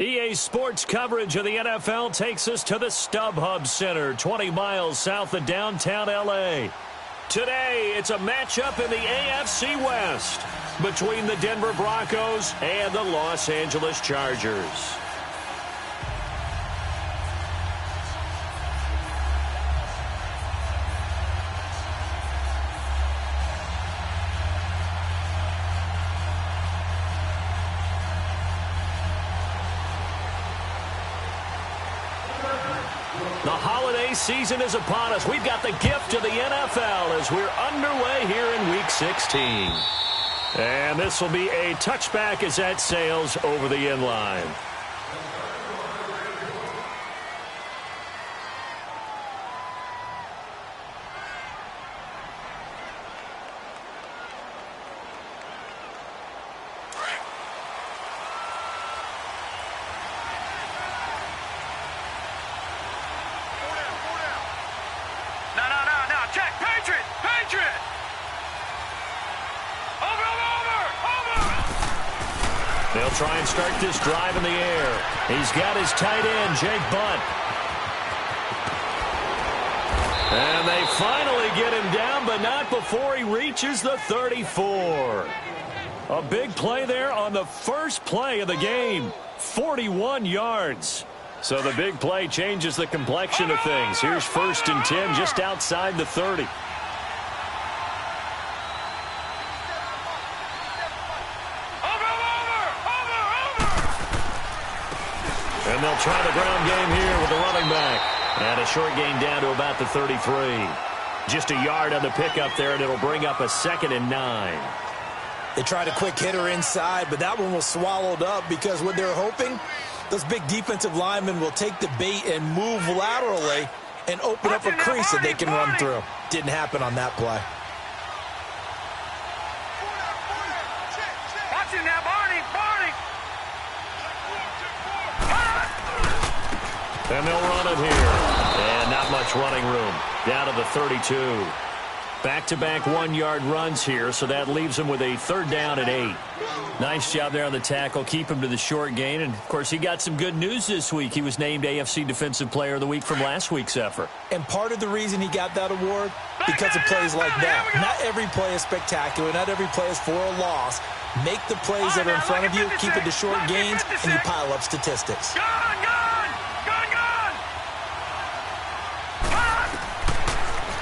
EA Sports coverage of the NFL takes us to the StubHub Center, 20 miles south of downtown L.A. Today, it's a matchup in the AFC West between the Denver Broncos and the Los Angeles Chargers. The holiday season is upon us. We've got the gift of the NFL as we're underway here in Week 16. And this will be a touchback as that sails over the inline. They'll try and start this drive in the air. He's got his tight end, Jake Butt. And they finally get him down, but not before he reaches the 34. A big play there on the first play of the game. 41 yards. So the big play changes the complexion of things. Here's 1st and 10 just outside the 30. And they'll try the ground game here with the running back. And a short gain down to about the 33. Just a yard on the pickup there, and it'll bring up a 2nd and 9. They tried a quick hitter inside, but that one was swallowed up because what they're hoping, those big defensive linemen will take the bait and move laterally and open up a crease that they can run through. Didn't happen on that play. And they'll run it here. And not much running room. Down to the 32. Back-to-back 1-yard runs here, so that leaves him with a 3rd down and 8. Nice job there on the tackle. Keep him to the short gain. And, of course, he got some good news this week. He was named AFC Defensive Player of the Week from last week's effort. And part of the reason he got that award, because of plays like that. Not every play is spectacular. Not every play is for a loss. Make the plays that are in front of you, keep it to short gains, and you pile up statistics.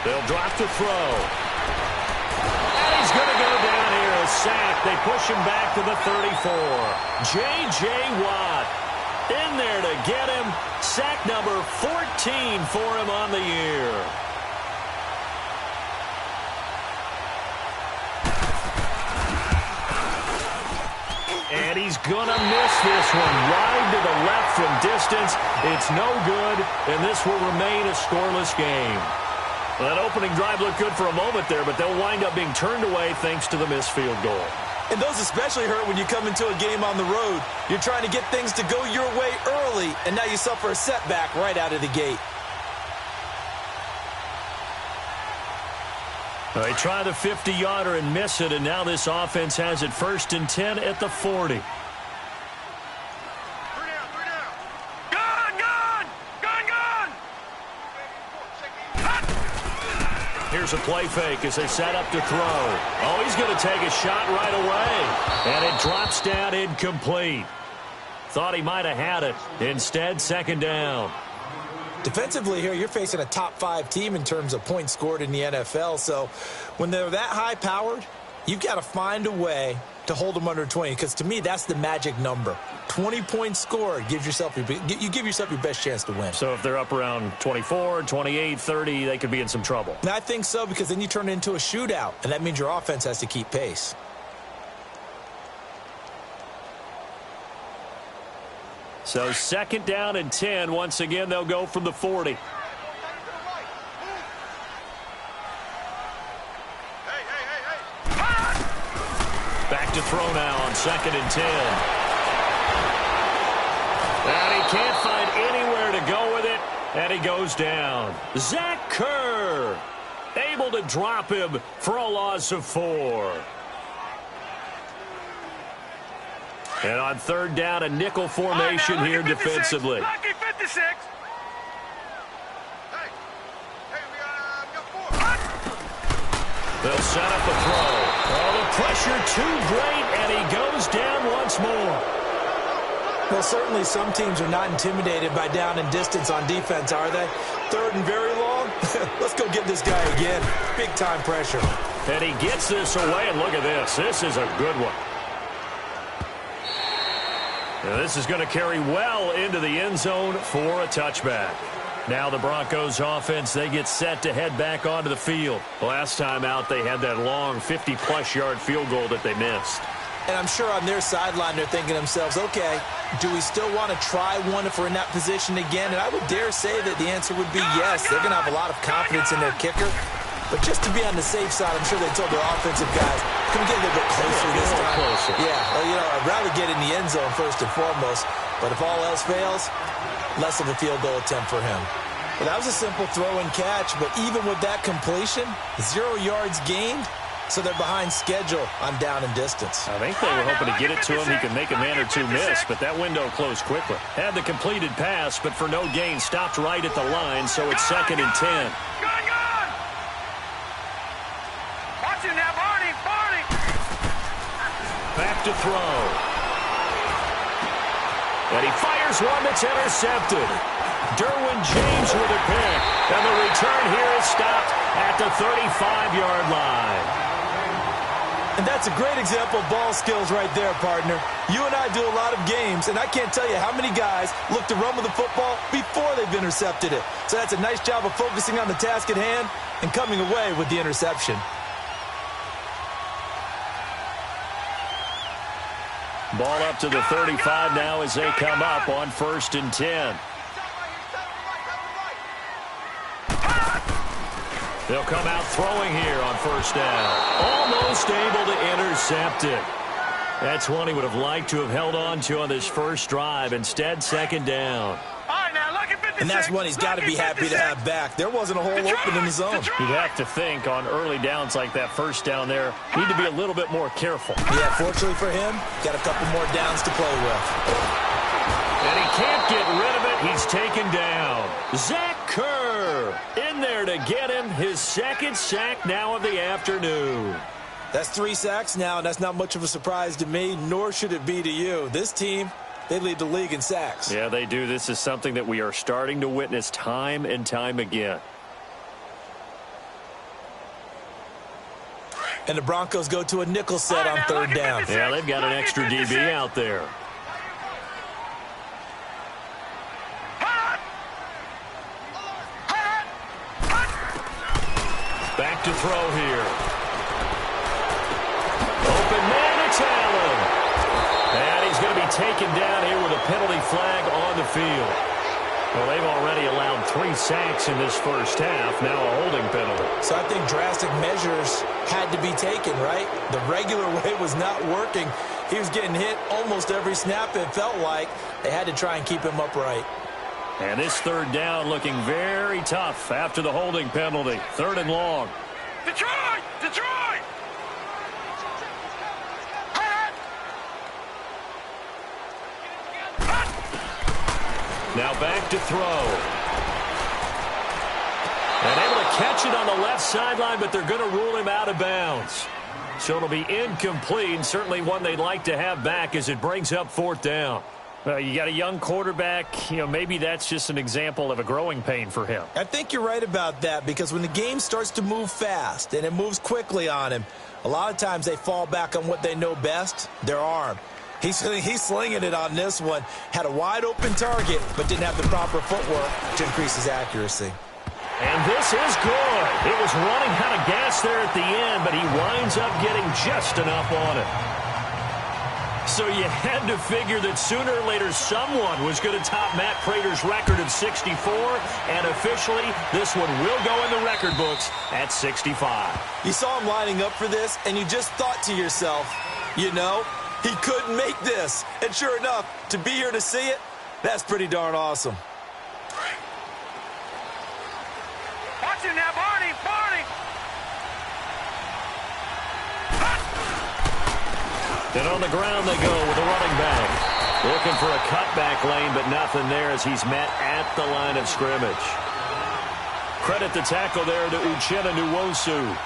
They'll drop to throw. And he's going to go down here. A sack. They push him back to the 34. J.J. Watt in there to get him. Sack number 14 for him on the year. And he's going to miss this one. Wide to the left from distance. It's no good, and this will remain a scoreless game. Well, that opening drive looked good for a moment there, but they'll wind up being turned away thanks to the missed field goal. And those especially hurt when you come into a game on the road. You're trying to get things to go your way early, and now you suffer a setback right out of the gate. They try the 50-yarder and miss it, and now this offense has it 1st and 10 at the 40. Here's a play fake as they set up to throw. Oh, he's going to take a shot right away. And it drops down incomplete. Thought he might have had it. Instead, 2nd down. Defensively here, you're facing a top-5 team in terms of points scored in the NFL. So when they're that high-powered, you've got to find a way to hold them under 20. Because to me, that's the magic number. 20 points scored, you give yourself your best chance to win. So if they're up around 24, 28, 30, they could be in some trouble. And I think so, because then you turn it into a shootout, and that means your offense has to keep pace. So 2nd down and 10. Once again, they'll go from the 40. Back to throw now on 2nd and 10. And he can't find anywhere to go with it, and he goes down. Zach Kerr able to drop him for a loss of 4. And on third down, a nickel formation here defensively. Lucky 56. They'll set up a throw. Oh, the pressure too great, and he goes down once more. Well, certainly some teams are not intimidated by down and distance on defense, are they? Third and very long? Let's go get this guy again. Big-time pressure. And he gets this away, and look at this. This is a good one. Now, this is going to carry well into the end zone for a touchback. Now the Broncos offense, they get set to head back onto the field. Last time out, they had that long 50-plus yard field goal that they missed. And I'm sure on their sideline they're thinking to themselves, okay, do we still want to try one if we're in that position again? And I would dare say that the answer would be yes. They're going to have a lot of confidence in their kicker. But just to be on the safe side, I'm sure they told their offensive guys, can we get a little bit closer this time? Closer. Yeah, well, you know, I'd rather get in the end zone first and foremost. But if all else fails, less of a field goal attempt for him. Well, that was a simple throw and catch, but even with that completion, 0 yards gained, so they're behind schedule on down and distance. I think they were hoping to get it to him. He could make a man or two miss, but that window closed quickly. Had the completed pass, but for no gain, stopped right at the line, so it's 2nd and 10. Watch it now, Barney. Back to throw. And he fires one that's intercepted. Derwin James with a pick. And the return here is stopped at the 35-yard line. And that's a great example of ball skills right there, partner. You and I do a lot of games, and I can't tell you how many guys look to run with the football before they've intercepted it. So that's a nice job of focusing on the task at hand and coming away with the interception. Ball up to the 35 now as they come up on 1st and 10. They'll come out throwing here on 1st down. Almost able to intercept it. That's one he would have liked to have held on to on this first drive. Instead, 2nd down. And that's one he's got to be happy to have back. There wasn't a hole open in the zone. You'd have to think on early downs like that 1st down there, need to be a little bit more careful. Yeah, fortunately for him, got a couple more downs to play with. And he can't get rid of it. He's taken down. Zach Kerr in there to get him his 2nd sack now of the afternoon. That's 3 sacks now, and that's not much of a surprise to me, nor should it be to you. This team, they lead the league in sacks. Yeah, they do. This is something that we are starting to witness time and time again. And the Broncos go to a nickel set on 3rd down. Yeah, they've got an extra DB out there. Back to throw here. Open man, it's Allen. And he's going to be taken down here with a penalty flag on the field. Well, they've already allowed 3 sacks in this first half, now a holding penalty. So I think drastic measures had to be taken, right? The regular way was not working. He was getting hit almost every snap, it felt like. They had to try and keep him upright. And this 3rd down looking very tough after the holding penalty. 3rd and long. Detroit! Detroit! Now back to throw. And able to catch it on the left sideline, but they're going to rule him out of bounds. So it'll be incomplete, and certainly one they'd like to have back as it brings up 4th down. You got a young quarterback, maybe that's just an example of a growing pain for him. I think you're right about that, because when the game starts to move fast and it moves quickly on him, a lot of times they fall back on what they know best, their arm. He's slinging it on this one. Had a wide-open target, but didn't have the proper footwork to increase his accuracy. And this is good. It was running out of gas there at the end, but he winds up getting just enough on it. So you had to figure that sooner or later someone was going to top Matt Prater's record of 64, and officially this one will go in the record books at 65. You saw him lining up for this, and you just thought to yourself, he couldn't make this. And sure enough, to be here to see it, that's pretty darn awesome. Watch it now, Barney! And on the ground they go with a running back. Looking for a cutback lane, but nothing there as he's met at the line of scrimmage. Credit the tackle there to Uchenna Nwosu.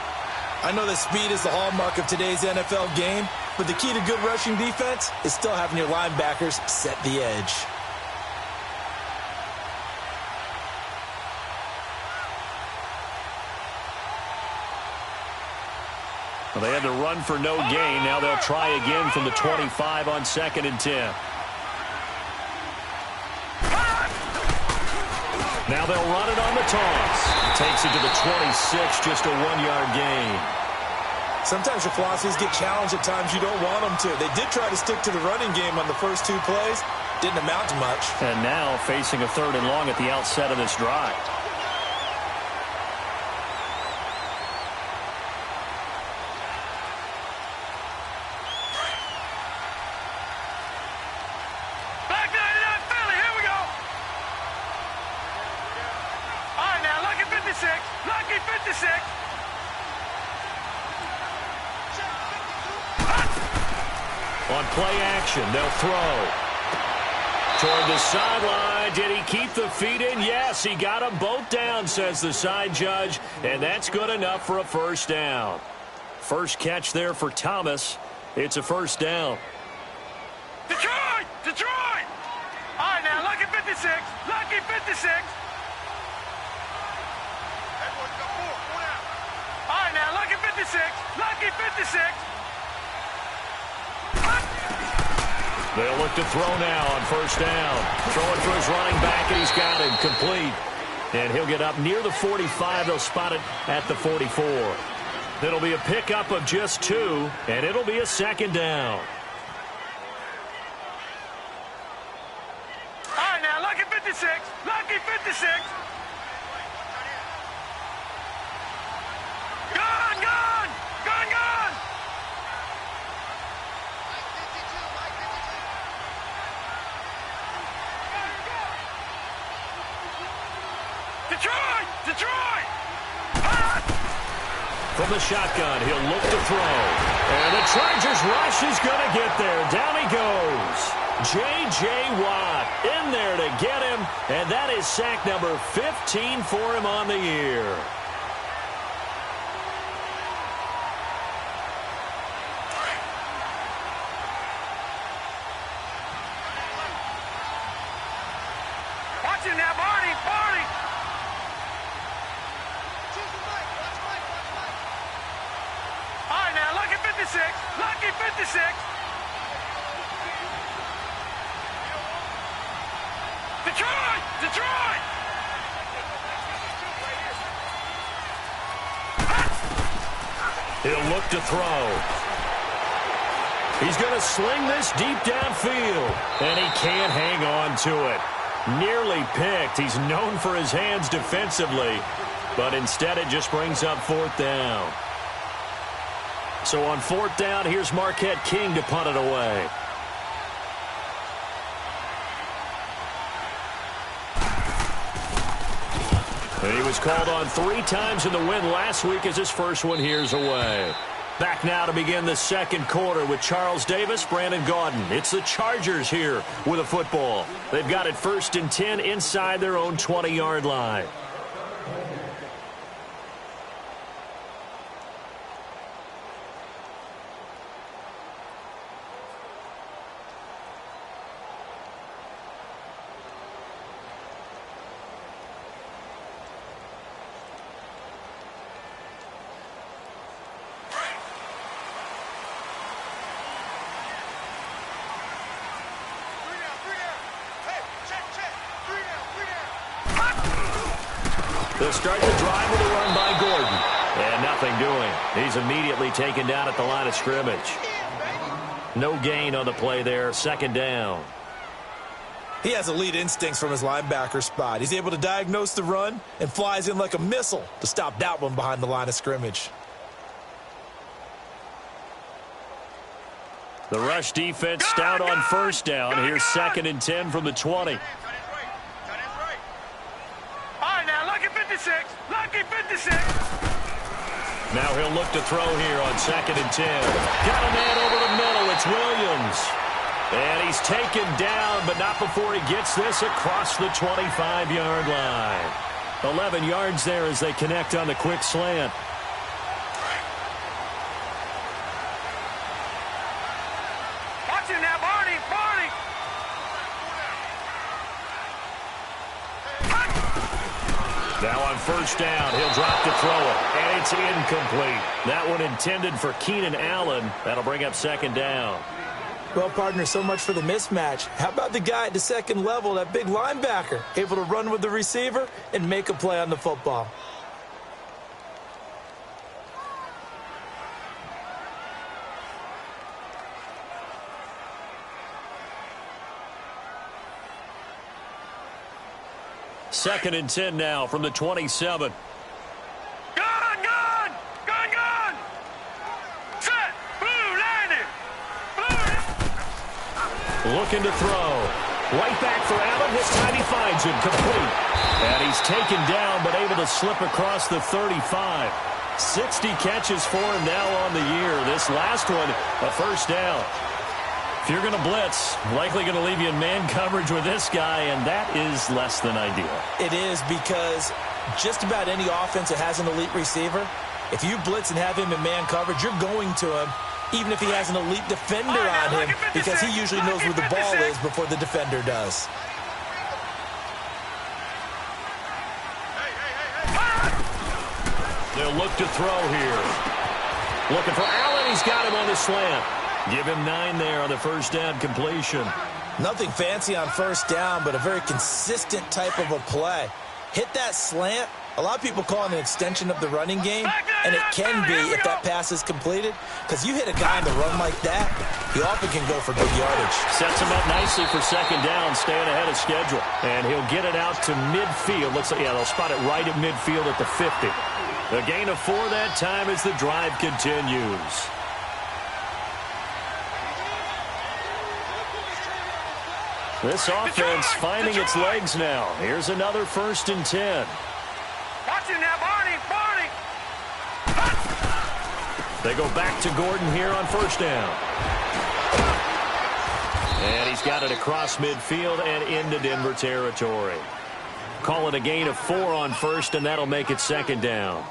I know that speed is the hallmark of today's NFL game, but the key to good rushing defense is still having your linebackers set the edge. Well, they had to run for no gain. Now they'll try again from the 25 on 2nd and 10. Now they'll run it on the toss. Takes it to the 26, just a 1-yard gain. Sometimes your philosophies get challenged at times you don't want them to. They did try to stick to the running game on the first 2 plays. Didn't amount to much. And now facing a 3rd and long at the outset of this drive. Lucky 56. On play action, they'll throw. Toward the sideline. Did he keep the feet in? Yes, he got them both down, says the side judge. And that's good enough for a first down. First catch there for Thomas. It's a first down. Detroit! Detroit! All right, now, lucky 56. Lucky 56. All right, now, lucky 56. Lucky 56. They'll look to throw now on first down. Throwing for his running back, and he's got him complete. And he'll get up near the 45. They'll spot it at the 44. It'll be a pickup of just 2, and it'll be a second down. All right, now, lucky 56. Lucky 56. Gone, gone! Gone, gone! Detroit! Detroit! From the shotgun, he'll look to throw. And the Chargers rush is going to get there. Down he goes. J.J. Watt in there to get him. And that is sack number 15 for him on the year. Watch him now, Barney! Barney! All right, now, lucky 56. Lucky 56. Detroit! Detroit! He'll look to throw. He's going to sling this deep downfield. And he can't hang on to it. Nearly picked. He's known for his hands defensively. But instead it just brings up 4th down. So on 4th down, here's Marquette King to punt it away. And he was called on 3 times in the win last week as his first one here's away. Back now to begin the second quarter with Charles Davis, Brandon Gaudin. It's the Chargers here with a football. They've got it 1st and 10 inside their own 20-yard line. They'll start the drive with a run by Gordon. And nothing doing. He's immediately taken down at the line of scrimmage. No gain on the play there. 2nd down. He has elite instincts from his linebacker spot. He's able to diagnose the run and flies in like a missile to stop that one behind the line of scrimmage. The rush defense stout on first down. Here's 2nd and 10 from the 20. All right, now, lucky 56. Lucky 56. Now he'll look to throw here on 2nd and 10. Got a man over the middle. It's Williams. And he's taken down, but not before he gets this across the 25-yard line. 11 yards there as they connect on the quick slant. Watch it now, Barney, Barney. Now on 1st down, he'll drop to throw it, and it's incomplete. That one intended for Keenan Allen. That'll bring up 2nd down. Well, partner, so much for the mismatch. How about the guy at the 2nd level, that big linebacker, able to run with the receiver and make a play on the football? Second and 10 now from the 27. Gun, gun, gun, gun. Set, blue, landed. Blue. Looking to throw. Right back for Allen. This time he finds him complete. And he's taken down but able to slip across the 35. 60 catches for him now on the year. This last one, a 1st down. If you're going to blitz, likely going to leave you in man coverage with this guy, and that is less than ideal. It is, because just about any offense that has an elite receiver, if you blitz and have him in man coverage, you're going to him, even if he has an elite defender on him, because he usually knows where the ball is before the defender does. They'll look to throw here. Looking for Allen. He's got him on the slant. Give him 9 there on the 1st down completion. Nothing fancy on 1st down, but a very consistent type of a play. Hit that slant. A lot of people call it an extension of the running game, and it can be if that pass is completed, because you hit a guy on the run like that, he often can go for big yardage. Sets him up nicely for 2nd down, staying ahead of schedule. And he'll get it out to midfield. They'll spot it right at midfield at the 50. The gain of 4 that time as the drive continues. This offense finding its legs now. Here's another 1st and 10. Watch it now, Barney, Barney. They go back to Gordon here on 1st down. And he's got it across midfield and into Denver territory. Call it a gain of 4 on 1st, and that'll make it 2nd down.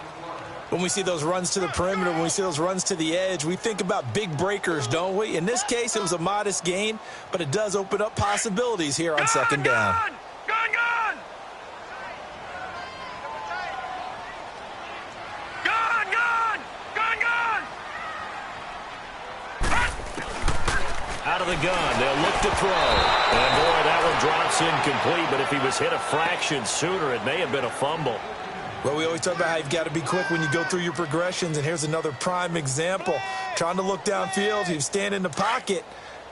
When we see those runs to the perimeter, when we see those runs to the edge, we think about big breakers, don't we? In this case, it was a modest gain, but it does open up possibilities here on 2nd down. Gun, gun, gun. Gun, gun, gun, gun. Out of the gun, they'll look to throw. And boy, that one drops incomplete, but if he was hit a fraction sooner, it may have been a fumble. Well, we always talk about how you've got to be quick when you go through your progressions, and here's another prime example. Trying to look downfield, he was standing in the pocket,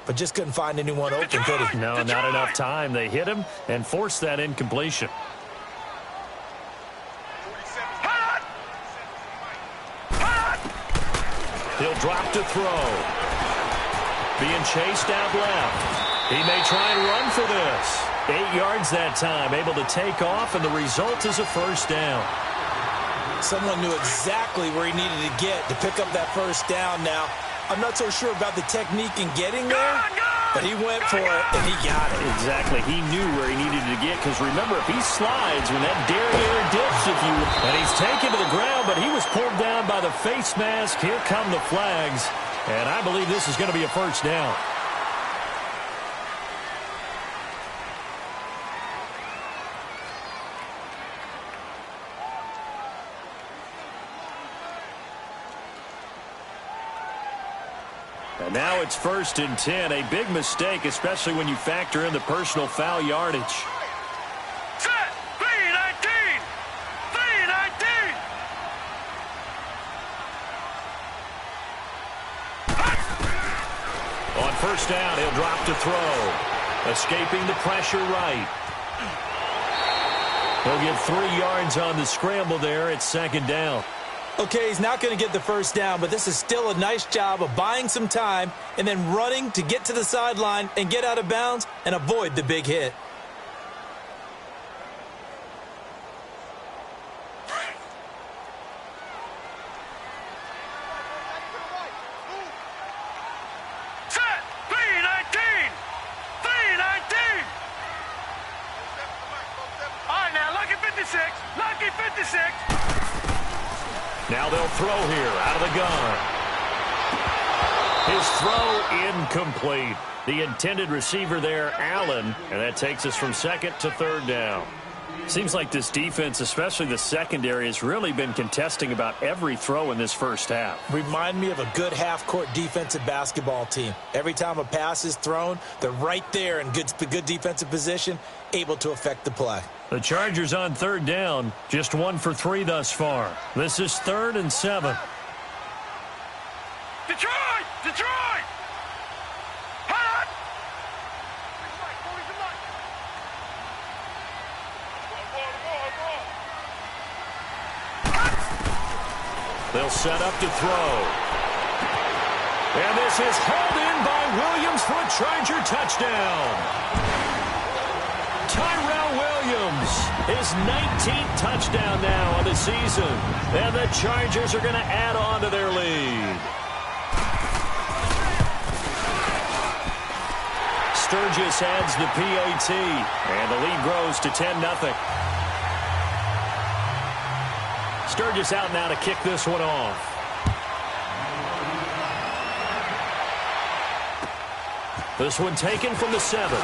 but just couldn't find anyone open, could he? No, not enough time. They hit him and forced that incompletion. He'll drop to throw. Being chased out left. He may try and run for this. 8 yards that time, able to take off, and the result is a 1st down. Someone knew exactly where he needed to get to pick up that 1st down. Now, I'm not so sure about the technique in getting there, but he went for it, and he got it. Exactly. He knew where he needed to get, because remember, if he slides when that derriere dips, and he's taken to the ground, but he was pulled down by the face mask. Here come the flags, and I believe this is going to be a 1st down. And now it's 1st and 10. A big mistake, especially when you factor in the personal foul yardage. Set, 319. 319. On 1st down, he'll drop to throw. Escaping the pressure right. He'll get 3 yards on the scramble there. It's 2nd down. Okay, he's not going to get the 1st down, but this is still a nice job of buying some time and then running to get to the sideline and get out of bounds and avoid the big hit. 56. Lucky 56. Now they'll throw here out of the gun. His throw incomplete. The intended receiver there, Allen, and that takes us from second to third down. Seems like this defense, especially the secondary, has really been contesting about every throw in this first half. Remind me of a good half-court defensive basketball team. Every time a pass is thrown, they're right there in good defensive position, able to affect the play. The Chargers on third down, just 1 for 3 thus far. This is 3rd and 7. Detroit! Detroit! Hot! They'll set up to throw. And this is hauled in by Williams for a Charger touchdown. Tyrell Williams, his 19th touchdown now on the season. And the Chargers are going to add on to their lead. Sturgis adds the PAT, and the lead grows to 10-0. Sturgis out now to kick this one off. This one taken from the 7.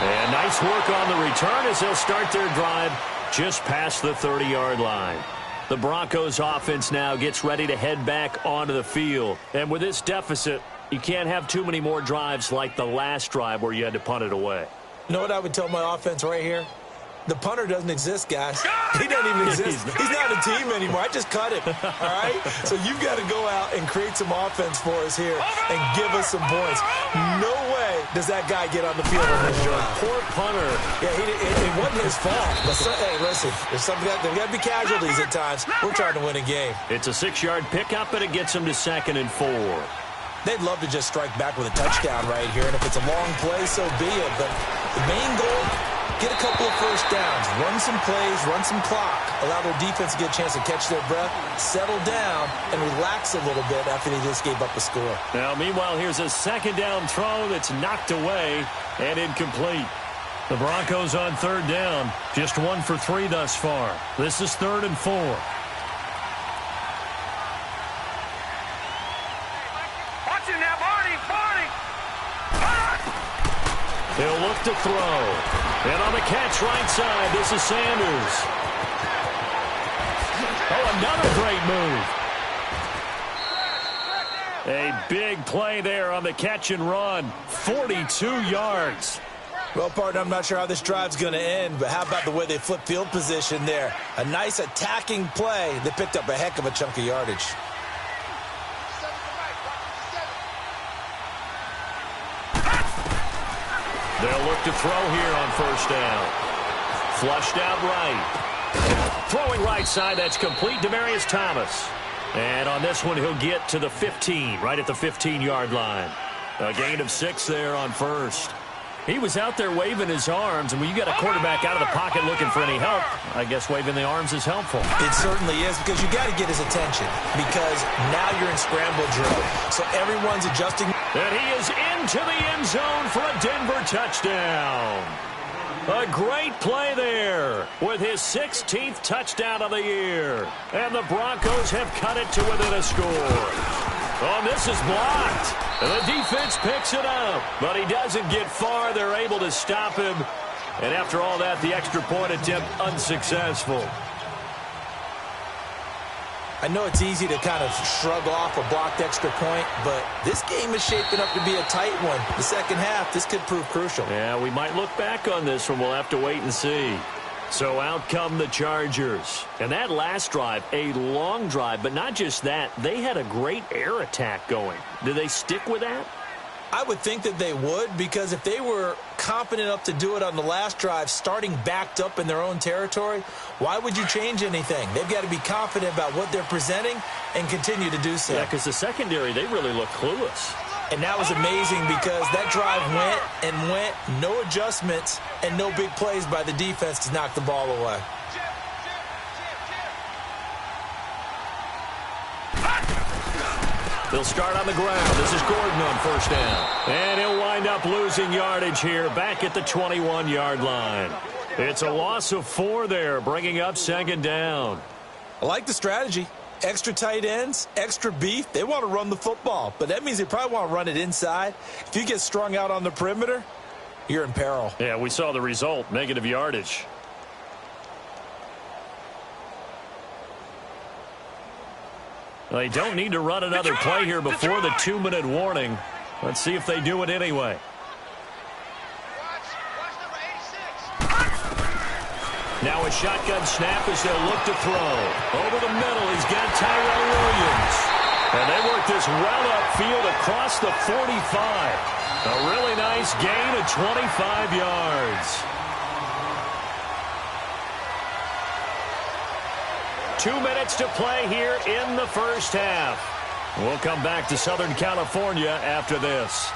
And nice work on the return as they'll start their drive just past the 30-yard line. The Broncos offense now gets ready to head back onto the field. And with this deficit, you can't have too many more drives like the last drive where you had to punt it away. You know what I would tell my offense right here? The punter doesn't exist, guys. He doesn't even exist. He's not a team anymore. I just cut him, all right? So you've got to go out and create some offense for us here and give us some points. No way does that guy get on the field on this drive. Poor punter. Yeah, it wasn't his fault. But hey, listen, there's got to be casualties at times. We're trying to win a game. It's a 6-yard pickup, and it gets them to 2nd and 4. They'd love to just strike back with a touchdown right here, and if it's a long play, so be it. But the main goal, get a couple of first downs, run some plays, run some clock, allow their defense to get a chance to catch their breath, settle down, and relax a little bit after they just gave up a score. Now, meanwhile, here's a 2nd down throw that's knocked away and incomplete. The Broncos on 3rd down, just 1 for 3 thus far. This is 3rd and 4. Watching now, Barney! They'll look to throw. And on the catch right side, this is Sanders. Oh, another great move. A big play there on the catch and run. 42 yards. Well, partner, I'm not sure how this drive's going to end, but how about the way they flip field position there? A nice attacking play that picked up a heck of a chunk of yardage. They'll look to throw here on 1st down. Flushed out right. Throwing right side, that's complete. Demaryius Thomas. And on this one, he'll get to the 15, right at the 15-yard line. A gain of 6 there on 1st. He was out there waving his arms, and when you got a quarterback out of the pocket looking for any help, I guess waving the arms is helpful. It certainly is, because you got to get his attention, because now you're in scramble drill. So everyone's adjusting. And he is into the end zone for a Denver touchdown. A great play there with his 16th touchdown of the year. And the Broncos have cut it to within a score. Oh, this is blocked. And the defense picks it up, but he doesn't get far. They're able to stop him. And after all that, the extra point attempt unsuccessful. I know it's easy to kind of shrug off a blocked extra point, but this game is shaping up to be a tight one. The second half, this could prove crucial. Yeah, we might look back on this one. We'll have to wait and see. So out come the Chargers. And that last drive, a long drive, but not just that. They had a great air attack going. Do they stick with that? I would think that they would, because if they were confident enough to do it on the last drive, starting backed up in their own territory, why would you change anything? They've got to be confident about what they're presenting and continue to do so. Yeah, because the secondary, they really look clueless. And that was amazing, because that drive went, no adjustments, and no big plays by the defense to knock the ball away. They'll start on the ground. This is Gordon on 1st down. And he'll wind up losing yardage here back at the 21-yard line. It's a loss of 4 there, bringing up second down. I like the strategy. Extra tight ends, extra beef. They want to run the football, but that means they probably want to run it inside. If you get strung out on the perimeter, you're in peril. Yeah, we saw the result, negative yardage. They don't need to run another play here before the 2-minute warning. Let's see if they do it anyway. Now a shotgun snap as they'll look to throw. Over the middle, he's got Tyrell Williams. And they work this well upfield across the 45. A really nice gain of 25 yards. 2 minutes to play here in the first half. We'll come back to Southern California after this.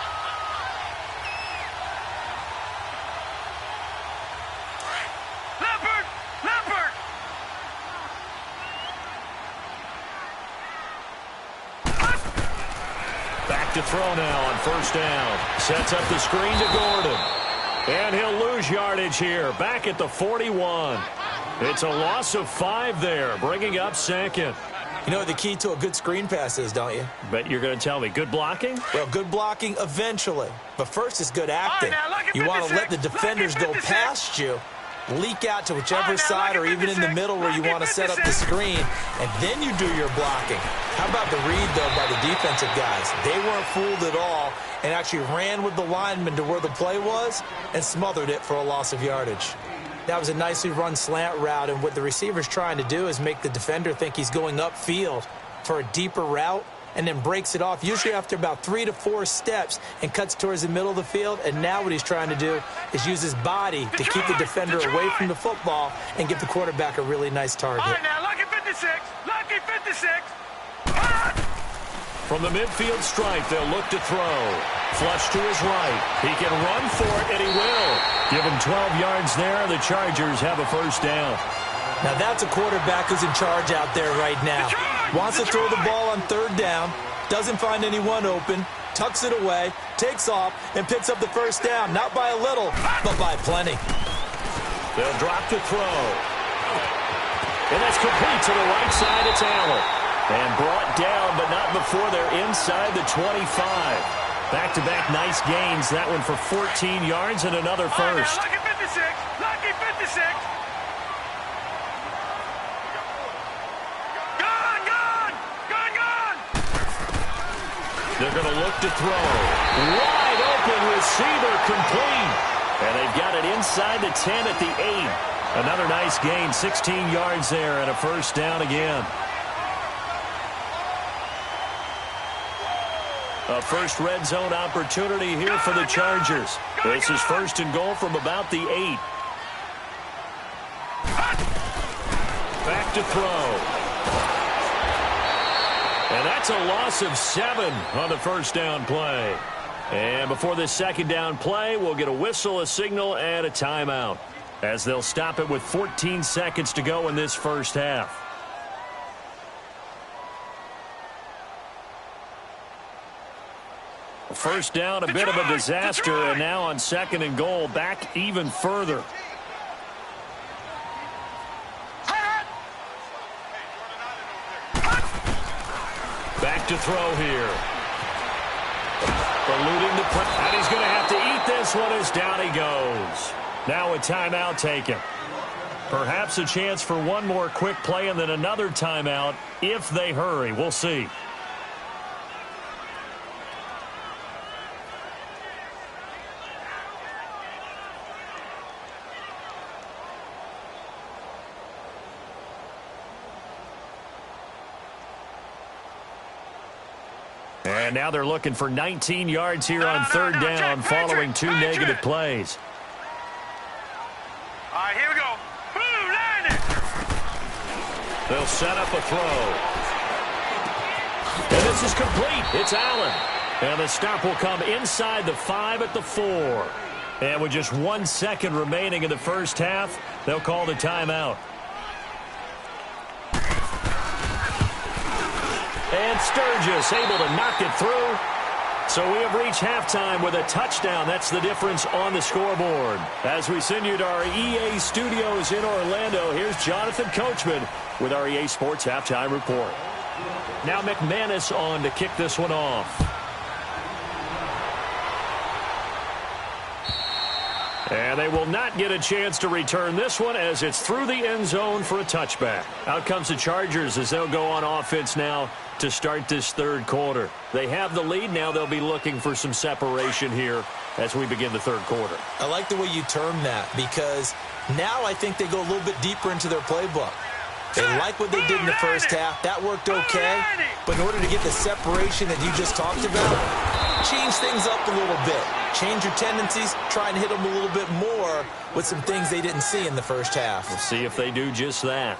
To throw now on first down. Sets up the screen to Gordon. And he'll lose yardage here. Back at the 41. It's a loss of 5 there, bringing up second. You know what the key to a good screen pass is, don't you? Bet you're going to tell me. Good blocking? Well, good blocking eventually. But first is good acting. You want to let the defenders go past you, leak out to whichever side or even in the middle where you want to set up the screen, and then you do your blocking. How about the read, though, by the defensive guys? They weren't fooled at all and actually ran with the lineman to where the play was and smothered it for a loss of yardage. That was a nicely run slant route, and what the receiver's trying to do is make the defender think he's going upfield for a deeper route and then breaks it off, usually after about 3 to 4 steps, and cuts towards the middle of the field. And now what he's trying to do is use his body to keep the defender away from the football and give the quarterback a really nice target. All right, now, lucky 56, lucky 56. From the midfield stripe, they'll look to throw. Flush to his right. He can run for it, and he will. Give him 12 yards there. The Chargers have a first down. Now that's a quarterback who's in charge out there right now. Wants to throw the ball on third down, doesn't find anyone open, tucks it away, takes off, and picks up the first down. Not by a little, but by plenty. They'll drop to throw. And that's complete to the right side. It's Allen. And brought down, but not before they're inside the 25. Back-to-back nice gains. That one for 14 yards and another first. Lucky 56, lucky 56. They're going to look to throw. Wide open receiver complete. And they've got it inside the 10 at the 8. Another nice gain, 16 yards there and a first down again. A first red zone opportunity here for the Chargers. This is first and goal from about the 8. Back to throw. And that's a loss of 7 on the first down play. And before this second down play, we'll get a whistle, a signal, and a timeout, as they'll stop it with 14 seconds to go in this first half. First down, a bit of a disaster, and now on second and goal, back even further. Back to throw here. Eluding the play, and he's going to have to eat this one as down he goes. Now a timeout taken. Perhaps a chance for one more quick play and then another timeout if they hurry. We'll see. And now they're looking for 19 yards here on third down following 2 negative plays. All right, here we go. Boom, land it. They'll set up a throw. And this is complete. It's Allen. And the stop will come inside the 5 at the 4. And with just 1 second remaining in the first half, they'll call the timeout. And Sturgis able to knock it through. So we have reached halftime with a touchdown. That's the difference on the scoreboard. As we send you to our EA studios in Orlando, here's Jonathan Coachman with our EA Sports Halftime Report. Now McManus on to kick this one off. And they will not get a chance to return this one as it's through the end zone for a touchback. Out comes the Chargers as they'll go on offense now to start this third quarter. They have the lead. Now they'll be looking for some separation here as we begin the third quarter. I like the way you term that because now I think they go a little bit deeper into their playbook. They like what they did in the first half. That worked okay. But in order to get the separation that you just talked about, change things up a little bit. Change your tendencies. Try and hit them a little bit more with some things they didn't see in the first half. We'll see if they do just that.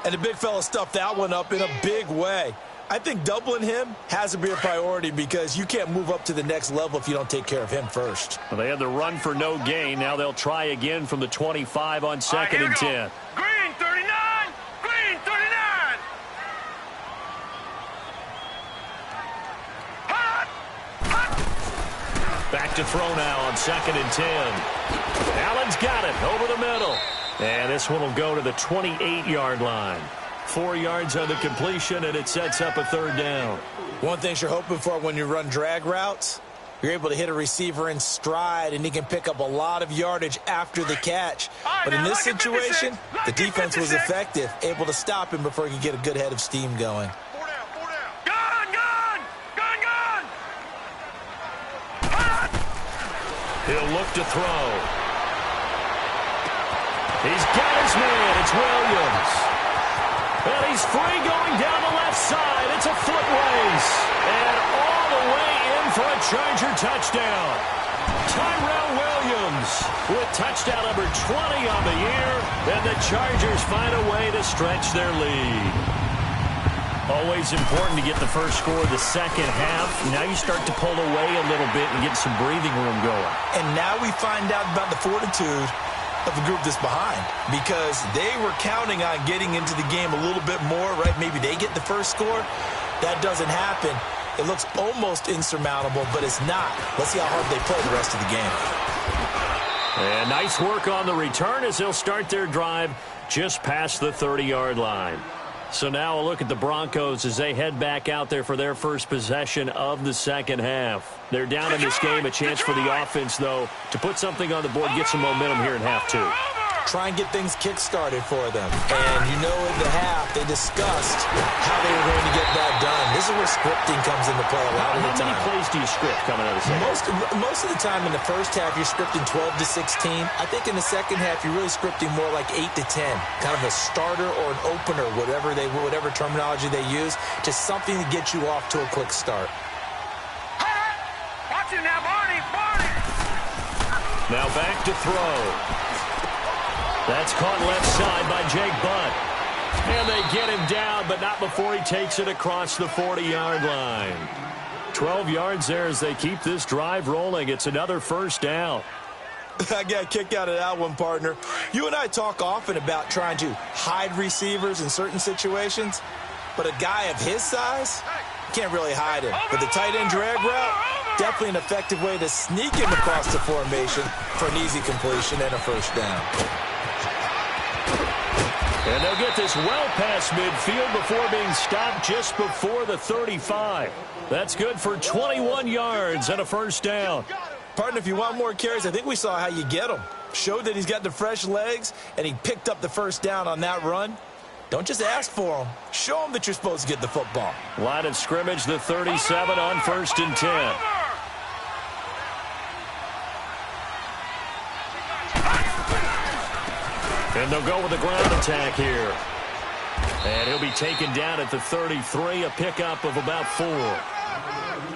And the big fella stuffed that one up in a big way. I think doubling him has to be a priority because you can't move up to the next level if you don't take care of him first. Well, they had the run for no gain. Now they'll try again from the 25 on second and 10. Green 39. Green 39. Hot. Hot. Back to throw now on second and 10. Allen's got it over the middle. And this one will go to the 28-yard line. 4 yards on the completion, and it sets up a third down. One thing you're hoping for when you run drag routes, you're able to hit a receiver in stride, and he can pick up a lot of yardage after the catch. But in this situation, the defense was effective, able to stop him before he could get a good head of steam going. Four down, four down. Gun, gun, gun, gun. Hot. He'll look to throw. He's got his man. It's Williams. And he's free going down the left side. It's a foot race. And all the way in for a Charger touchdown. Tyrell Williams with touchdown number 20 on the year. And the Chargers find a way to stretch their lead. Always important to get the first score of the second half. Now you start to pull away a little bit and get some breathing room going. And now we find out about the fortitude of the group that's behind because they were counting on getting into the game a little bit more, right? Maybe they get the first score. That doesn't happen. It looks almost insurmountable, but it's not. Let's see how hard they play the rest of the game. And nice work on the return as they'll start their drive just past the 30-yard line. So now a look at the Broncos as they head back out there for their first possession of the second half. They're down in this game, a chance for the offense, though, to put something on the board, get some momentum here in half two. Try and get things kick-started for them. And you know in the half, they discussed how they were going to get that done. This is where scripting comes into play a lot of the time. How many plays do you script coming out of the second? Most of the time in the first half, you're scripting 12 to 16. I think in the second half, you're really scripting more like 8 to 10. Kind of a starter or an opener, whatever terminology they use, just something to get you off to a quick start. Watch it now, Barney, Barney. Now back to throw. That's caught left side by Jake Butt. And they get him down, but not before he takes it across the 40-yard line. 12 yards there as they keep this drive rolling. It's another first down. I got a kick out of that one, partner. You and I talk often about trying to hide receivers in certain situations, but a guy of his size, can't really hide him. But the tight end drag route, definitely an effective way to sneak him across the formation for an easy completion and a first down. And they'll get this well past midfield before being stopped just before the 35. That's good for 21 yards and a first down. Partner, if you want more carries, I think we saw how you get them. Showed that he's got the fresh legs, and he picked up the first down on that run. Don't just ask for them. Show them that you're supposed to get the football. Line of scrimmage, the 37 on 1st and 10. And they'll go with a ground attack here. And he'll be taken down at the 33, a pickup of about 4.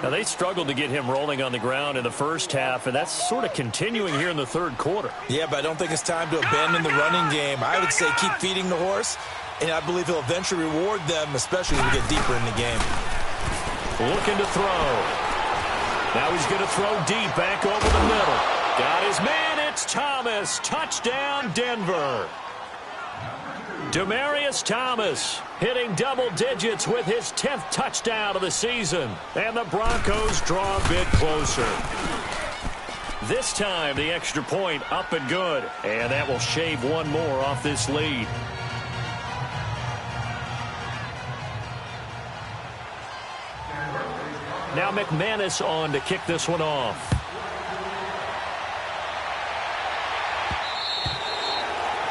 Now, they struggled to get him rolling on the ground in the first half, and that's sort of continuing here in the third quarter. Yeah, but I don't think it's time to abandon the running game. I would say keep feeding the horse, and I believe he'll eventually reward them, especially as we get deeper in the game. Looking to throw. Now he's going to throw deep back over the middle. Got his man. It's Thomas. Touchdown, Denver. Demaryius Thomas hitting double digits with his 10th touchdown of the season. And the Broncos draw a bit closer. This time, the extra point up and good. And that will shave one more off this lead. Now McManus on to kick this one off.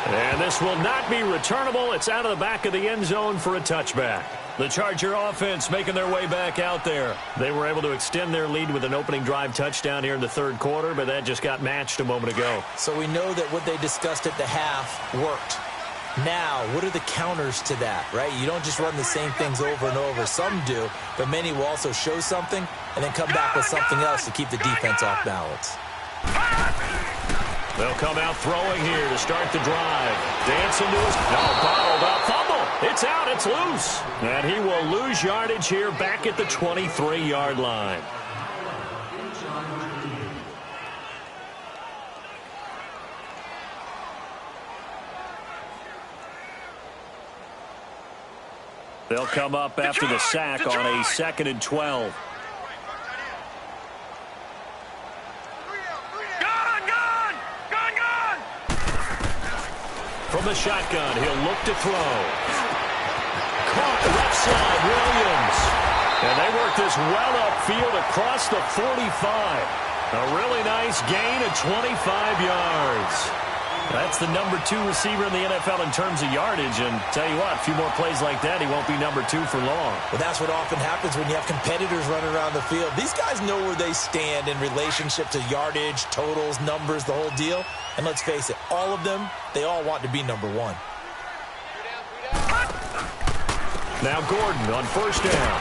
And this will not be returnable. It's out of the back of the end zone for a touchback. The Charger offense making their way back out there. They were able to extend their lead with an opening drive touchdown here in the third quarter, but that just got matched a moment ago. So we know that what they discussed at the half worked. Now, what are the counters to that, right? You don't just run the same things over and over. Some do, but many will also show something and then come back with something else to keep the defense off balance. They'll come out throwing here to start the drive. Dancing to his bottled up fumble. It's out. It's loose. And he will lose yardage here back at the 23-yard line. They'll come up after the sack on a 2nd and 12. From the shotgun, he'll look to throw. Caught left side, Williams. And they work this well upfield across the 45. A really nice gain of 25 yards. That's the number 2 receiver in the NFL in terms of yardage. And tell you what, a few more plays like that, he won't be number 2 for long. Well, that's what often happens when you have competitors running around the field. These guys know where they stand in relationship to yardage, totals, numbers, the whole deal. And let's face it, all of them, they all want to be number 1. Now Gordon on first down.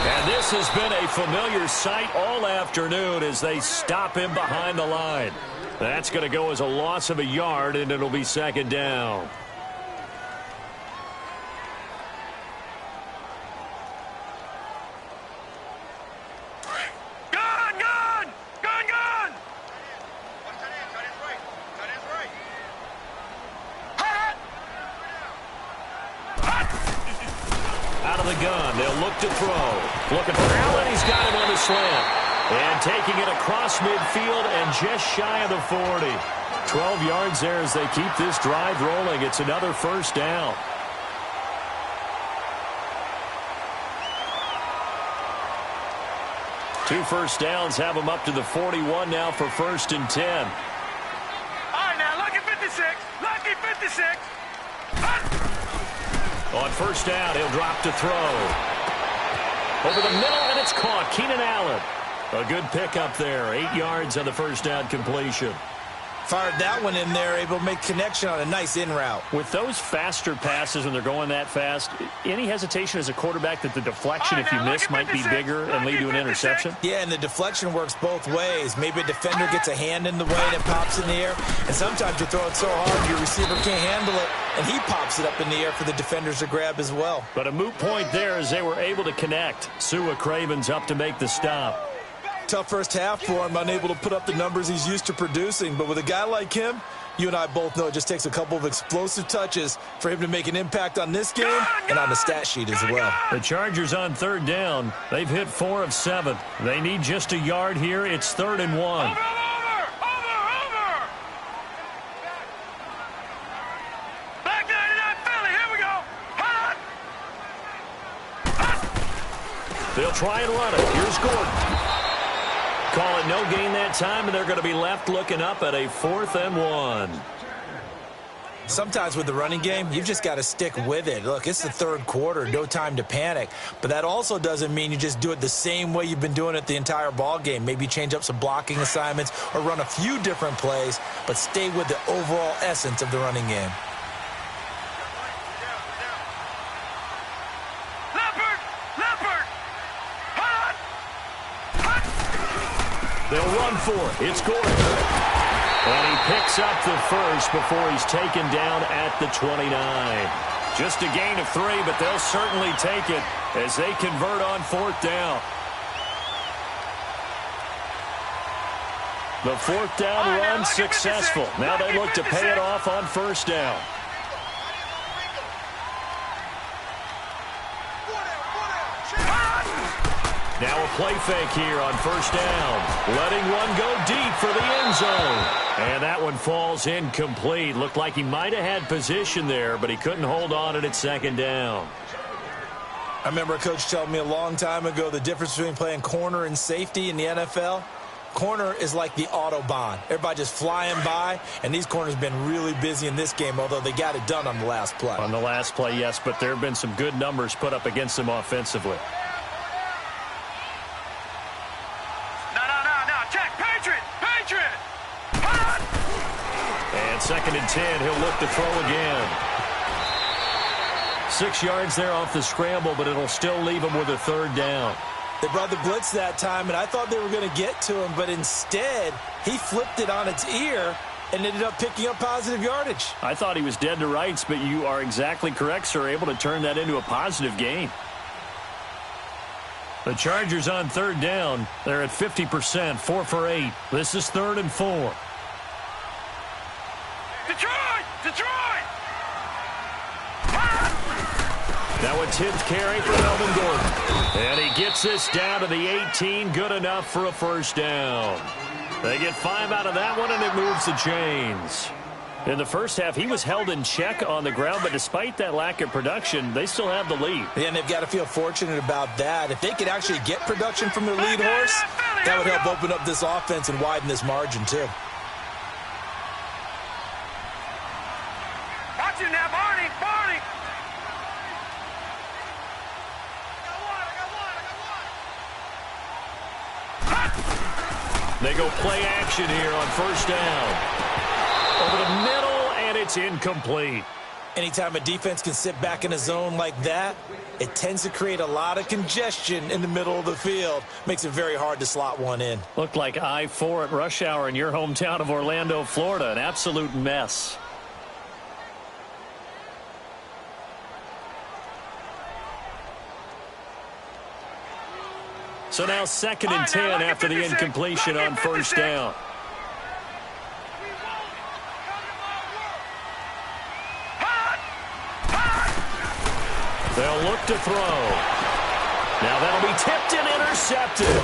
And this has been a familiar sight all afternoon as they stop him behind the line. That's going to go as a loss of a yard, and it'll be 2nd down. Out of the gun, they'll look to throw. Looking for Allen, he's got him on the slant. And taking it across midfield and just shy of the 40. 12 yards there as they keep this drive rolling. It's another 1st down. Two first downs have them up to the 41 now for 1st and 10. All right, now, lucky 56. Lucky 56. On 1st down, he'll drop to throw. Over the middle, and it's caught. Keenan Allen. A good pickup there. 8 yards on the 1st down completion. Fired that one in there, able to make connection on a nice in route. With those faster passes when they're going that fast, any hesitation as a quarterback that the deflection, if you miss, might be bigger and lead to an interception? Yeah, and the deflection works both ways. Maybe a defender gets a hand in the way and it pops in the air. And sometimes you throw it so hard your receiver can't handle it, and he pops it up in the air for the defenders to grab as well. But a moot point there as they were able to connect. Sua Craven's up to make the stop. Tough first half for him, unable to put up the numbers he's used to producing. But with a guy like him, you and I both know it just takes a couple of explosive touches for him to make an impact on this game and on the stat sheet as well. The Chargers on 3rd down. They've hit 4 of 7. They need just a yard here. It's 3rd and 1. Over. Back 99 Philly, here we go. Hot. They'll try and run it. Here's Gordon. Call it no gain that time, and they're going to be left looking up at a 4th and 1. Sometimes with the running game, you've just got to stick with it. Look, it's the 3rd quarter, no time to panic. But that also doesn't mean you just do it the same way you've been doing it the entire ball game. Maybe change up some blocking assignments or run a few different plays, but stay with the overall essence of the running game. They'll run for it. It's Gordon. And he picks up the first before he's taken down at the 29. Just a gain of 3, but they'll certainly take it as they convert on 4th down. The 4th down run successful. Now they look to pay it off on 1st down. Now a play fake here on first down. Letting one go deep for the end zone. And that one falls incomplete. Looked like he might have had position there, but he couldn't hold on at second down. I remember a coach telling me a long time ago the difference between playing corner and safety in the NFL. Corner is like the Autobahn. Everybody just flying by, and these corners have been really busy in this game, although they got it done on the last play. On the last play, yes, but there have been some good numbers put up against them offensively. No. Check. Patriot. Hot. And 2nd and 10, he'll look to throw again. 6 yards there off the scramble, but it'll still leave him with a 3rd down. They brought the blitz that time, and I thought they were going to get to him, but instead, he flipped it on its ear and ended up picking up positive yardage. I thought he was dead to rights, but you are exactly correct, sir, able to turn that into a positive gain. The Chargers on 3rd down. They're at 50%, 4 for 8. This is 3rd and 4. Detroit! Now a 10th carry for Melvin Gordon. And he gets this down to the 18. Good enough for a 1st down. They get 5 out of that one, and it moves the chains. In the first half, he was held in check on the ground, but despite that lack of production, they still have the lead. Yeah, and they've got to feel fortunate about that. If they could actually get production from their lead horse, that would help open up this offense and widen this margin, too. Watch it now, Barney! They go play action here on 1st down. Over the middle, and it's incomplete. Anytime a defense can sit back in a zone like that, it tends to create a lot of congestion in the middle of the field. Makes it very hard to slot one in. Looked like I-4 at rush hour in your hometown of Orlando, Florida. An absolute mess. So now 2nd and 10 after the incompletion on 1st down. They'll look to throw. Now that'll be tipped and intercepted.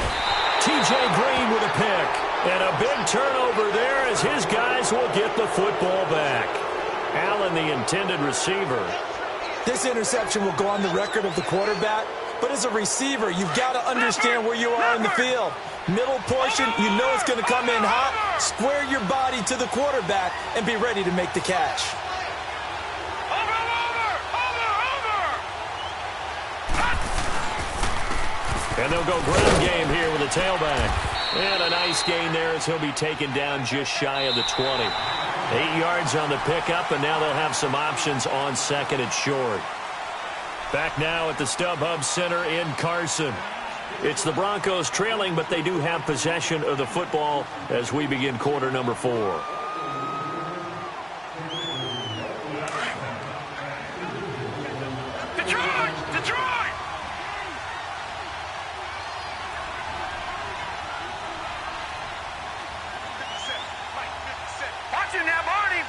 T.J. Green with a pick. And a big turnover there as his guys will get the football back. Allen, the intended receiver. This interception will go on the record of the quarterback. But as a receiver, you've got to understand where you are in the field. Middle portion, you know it's going to come in hot. Square your body to the quarterback and be ready to make the catch. And they'll go ground game here with a tailback. And a nice gain there as he'll be taken down just shy of the 20. 8 yards on the pickup, and now they'll have some options on 2nd and short. Back now at the StubHub Center in Carson. It's the Broncos trailing, but they do have possession of the football as we begin quarter number 4. Detroit! Watch it now, Barney!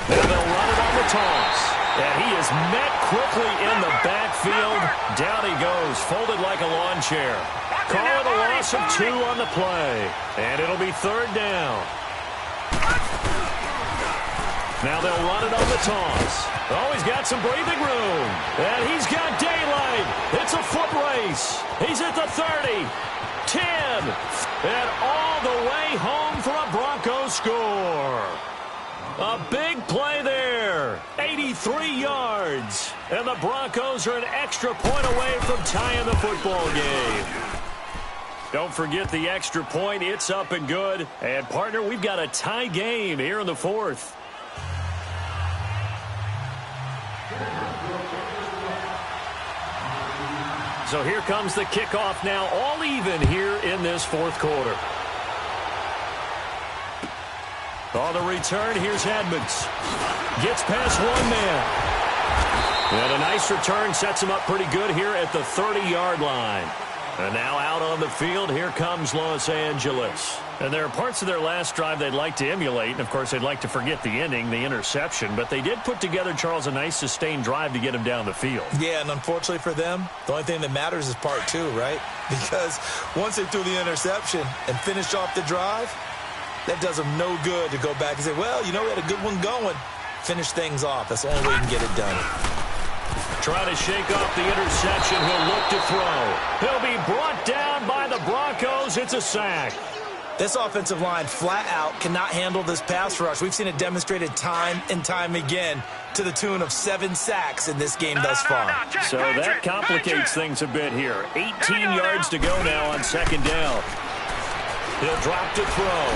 Now they'll run it on the toss. And he is met quickly in the backfield. Down he goes, folded like a lawn chair. Call it a loss of 2 on the play. And it'll be 3rd down. Now they'll run it on the toss. Oh, he's got some breathing room. And he's got daylight. It's a foot race. He's at the 30, 10, and all the way home for a Broncos score. A big play there. 83 yards. And the Broncos are an extra point away from tying the football game. Don't forget the extra point. It's up and good. And, partner, we've got a tie game here in the 4th. So here comes the kickoff now, all even here in this 4th quarter. On the return, here's Edmonds. Gets past one man. And a nice return sets him up pretty good here at the 30-yard line. And now out on the field, here comes Los Angeles. And there are parts of their last drive they'd like to emulate. And, of course, they'd like to forget the inning, the interception. But they did put together, Charles, a nice sustained drive to get him down the field. Yeah, and unfortunately for them, the only thing that matters is part two, right? Because once they threw the interception and finished off the drive, that does them no good to go back and say, well, you know, we had a good one going. Finish things off. That's the only way you can get it done. Try to shake off the interception. He'll look to throw. He'll be brought down by the Broncos. It's a sack. This offensive line flat out cannot handle this pass rush. We've seen it demonstrated time and time again to the tune of 7 sacks in this game thus far. So that complicates things a bit here. 18 yards to go now on second down. He'll drop to throw.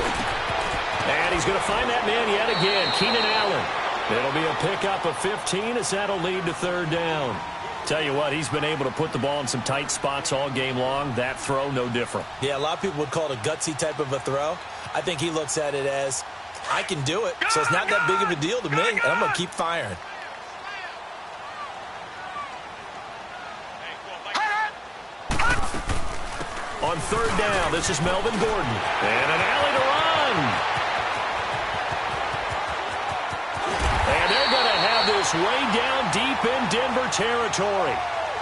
And he's going to find that man yet again, Keenan Allen. It'll be a pickup of 15 as that'll lead to third down. Tell you what, he's been able to put the ball in some tight spots all game long. That throw, no different. Yeah, a lot of people would call it a gutsy type of a throw. I think he looks at it as, I can do it, so it's not that big of a deal to me, and I'm going to keep firing. On third down, this is Melvin Gordon. And an alley to run. And they're going to have this way down deep in Denver territory.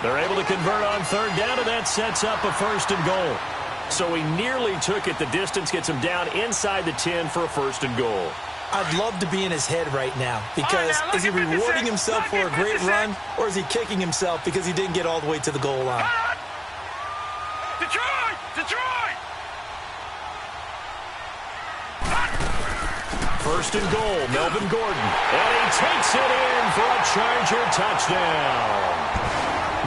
They're able to convert on third down, and that sets up a 1st and goal. So he nearly took it the distance, gets him down inside the 10 for a 1st and goal. I'd love to be in his head right now because is he rewarding himself for a great run, or is he kicking himself because he didn't get all the way to the goal line? Detroit! Detroit! 1st and goal, Melvin Gordon. And he takes it in for a Charger touchdown.